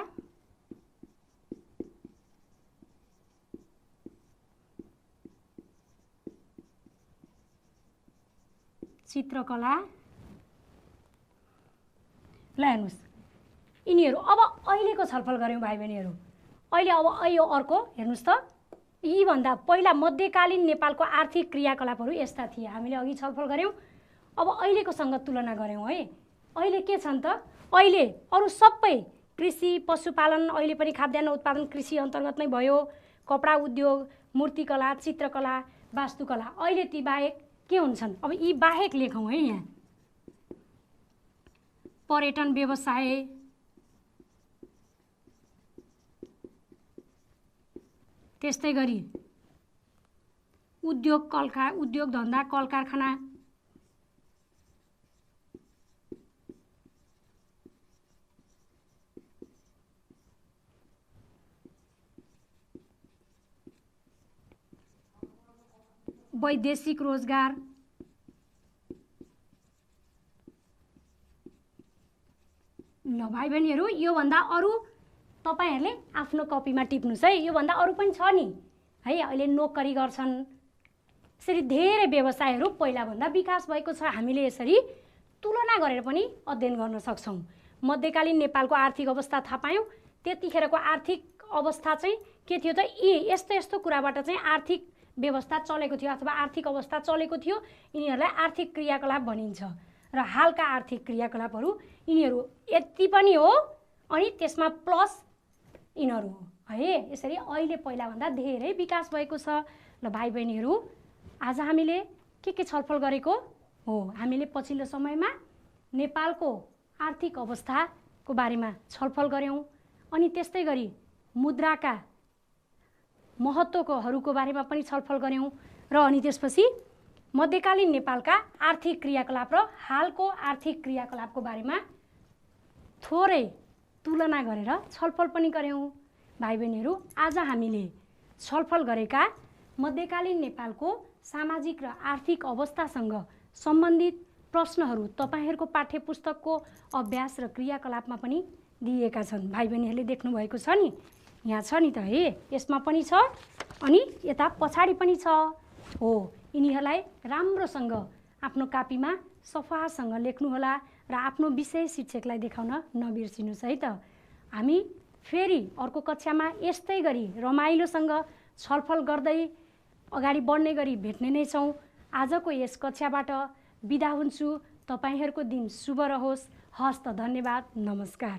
चित्रकला। ल हेर्नुस् यिनीहरू अब अहिलेको छलफल गऱ्यौँ भाइ बहिनीहरू। अहिले अब यो अर्को हेर्नुस् त। यी भन्दा पहिला मध्यकालीन नेपालको आर्थिक क्रियाकलापहरू यस्ता थिए। हामीले अघि छलफल गऱ्यौँ। अब अहिलेकोसँग तुलना गऱ्यौँ है। अहिले के छन् त? अहिले अरु सबै कृषि, पशुपालन, अहिले पनि खाद्यान्न उत्पादन कृषि अन्तर्गत नै भयो। कपडा उद्योग, मूर्तिकला, चित्रकला, वास्तुकला। अहिले ती बाहेक के हुन्छन्? अब यी बाहेक लेखौँ है यहाँ। पर्यटन व्यवसाय, त्यस्तै गरी उद्योग धन्दा, कल कारखाना, वैदेशिक रोजगार, ल भाइ बहिनीहरू यो भन्दा अरु तपाईहरुले आफ्नो कपीमा टिप्नुस् है। यो भन्दा अरु पनि छ नि है। अहिले नोकरी गर्छन्। यसरी धेरै व्यवसायहरू पहिला भन्दा विकास भएको छ। हामीले यसरी तुलना गरेर पनि अध्ययन गर्न सक्छौं। मध्यकालीन नेपालको आर्थिक अवस्था थाहा पायौं। त्यतिखेरको आर्थिक अवस्था चाहिँ के थियो त? यस्तो कुराबाट चाहिँ आर्थिक व्यवस्था चलेको थियो अथवा आर्थिक अवस्था चलेको थियो। यिनीहरूलाई आर्थिक क्रियाकलाप भनिन्छ। र हालका आर्थिक क्रियाकलापहरू यिनीहरू यति पनि हो अनि त्यसमा प्लस यिनीहरू हो है। यसरी अहिले पहिला भन्दा धेरै विकास भएको छ। ल भाइ बहिनीहरू आज हामीले के छलफल गरेको हो? हामीले पछिल्लो समयमा नेपालको आर्थिक अवस्थाको बारेमा छलफल गऱ्यौँ। अनि त्यस्तै गरी मुद्राका महत्त्वहरूको बारेमा पनि छलफल गऱ्यौँ र अनि त्यसपछि मध्यकालीन नेपालका आर्थिक क्रियाकलाप र हालको आर्थिक क्रियाकलापको बारेमा थोरै तुलना गरेर छलफल पनि गऱ्यौँ। भाइ बहिनीहरू, आज हामीले छलफल गरेका मध्यकालीन नेपालको सामाजिक र आर्थिक अवस्थासँग सम्बन्धित प्रश्नहरू तपाईहरूको पाठ्यपुस्तकको अभ्यास र क्रियाकलापमा पनि दिएका छन्। भाइ बहिनीहरूले देख्नुभएको छ नि, यहाँ छ नि त हे, यसमा पनि छ अनि यता पछाडि पनि छ। हो, यिनीहरूलाई राम्रोसँग आफ्नो कापीमा सफासँग लेख्नुहोला र आफ्नो विषय शिक्षकलाई देखाउन नबिर्सिनुहोस् है त। हामी फेरि अर्को कक्षामा यस्तै गरी रमाइलोसँग छलफल गर्दै अगाडि बढ्ने गरी भेट्ने नै छौँ। आजको यस कक्षाबाट बिदा हुन्छु। तपाईहरूको दिन शुभ रहोस्। हस्त, धन्यवाद, नमस्कार।